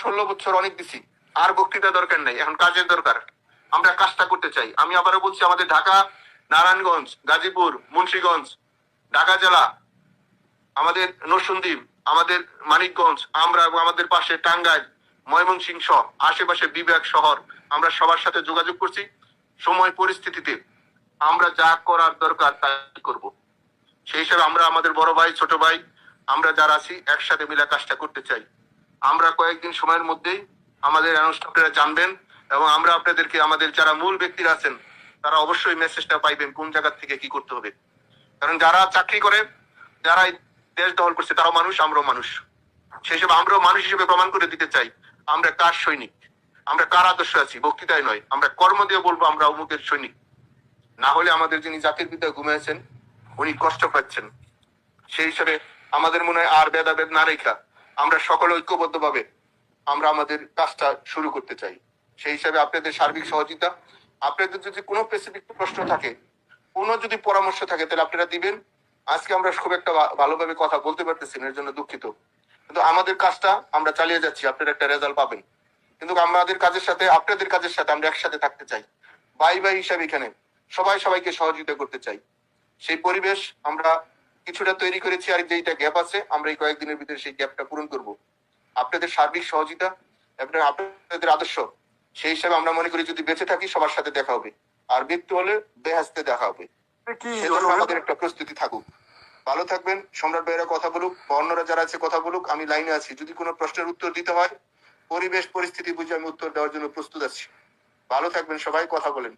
16 বছর অনেক দিছি, আর বক্তৃতা দরকার নেই, এখন কাজের দরকার। আমরা কাজটা করতে চাই। আমি আবারও বলছি, আমাদের ঢাকা, নারায়ণগঞ্জ, গাজীপুর, মুন্সিগঞ্জ, ঢাকা জেলা, আমাদের নরসিংদী, আমাদের মানিকগঞ্জ, আমরা এবং আমাদের পাশে টাঙ্গাইল, ময়মনসিংহ সহ আশেপাশে বিভাগ শহর, আমরা সবার সাথে যোগাযোগ করছি। সময় পরিস্থিতিতে আমরা যা করার দরকার তাই করব। সেই হিসাবে আমরা আমাদের বড় ভাই, ছোট ভাই, আমরা যারা আছি একসাথে মিলে কাজটা করতে চাই। আমরা কয়েকদিন সময়ের মধ্যেই আমাদের অনুষ্ঠানটা জানবেন, এবং আমরা আপনাদেরকে, আমাদের যারা মূল ব্যক্তিরা আছেন তারা অবশ্যই মেসেজটা পাইবেন কোন জায়গা থেকে কি করতে হবে। কারণ যারা চাকরি করে, যারা এই দেশ দখল করছে, তারাও মানুষ, আমরাও মানুষ। সেই হিসেবে আমরাও মানুষ হিসেবে প্রমাণ করে দিতে চাই আমরা কার সৈনিক, আমরা কার আদর্শ আছি। বক্তৃতায় নয়, আমরা কর্ম দিয়ে বলবো আমরা অমুকের সৈনিক। না হলে আমাদের যিনি জাতির পিতা ঘুমিয়েছেন উনি কষ্ট পাচ্ছেন। সেই হিসাবে আমাদের মনে হয় আর ভেদাভেদ না রেখা আমরা সকলে ঐক্যবদ্ধ ভাবে আমরা আমাদের কাজটা শুরু করতে চাই। সেই হিসাবে আপনাদের সার্বিক সহযোগিতা, আপনাদের যদি কোনো স্পেসিফিক প্রশ্ন থাকে, কোনো যদি পরামর্শ থাকে, তাহলে আপনারা দিবেন। আজকে আমরা খুব একটা ভালোভাবে কথা বলতে পারতেছি না, এর জন্য দুঃখিত। কিন্তু আমাদের কাজটা আমরা চালিয়ে যাচ্ছি, আপনারা একটা রেজাল্ট পাবেন। কিন্তু আমাদের কাজের সাথে আপনাদের কাজের সাথে আমরা একসাথে থাকতে চাই, ভাই ভাই হিসাবে এখানে সবাই সবাইকে সহযোগিতা করতে চাই। সেই পরিবেশ আমরা কিছুটা তৈরি করেছি, আর যেইটা গ্যাপ আছে আমরা এই কয়েকদিনের ভিতরে সেই গ্যাপটা পূরণ করব। আপনাদের সার্বিক সহযোগিতা এবং আপনাদের আদর্শ, সেই হিসাবে আমরা মনে করি যদি বেঁচে থাকি সবার সাথে দেখা হবে, আর মৃত্যু হলে বেহেশতে দেখা হবে। সেজন্য আমাদের একটা প্রস্তুতি থাকুক। ভালো থাকবেন। সম্রাট ভাইয়েরা কথা বলুক বা অন্যরা যারা আছে কথা বলুক, আমি লাইনে আছি। যদি কোনো প্রশ্নের উত্তর দিতে হয়, পরিবেশ পরিস্থিতি বুঝে আমি উত্তর দেওয়ার জন্য প্রস্তুত আছি। ভালো থাকবেন সবাই, কথা বলেন।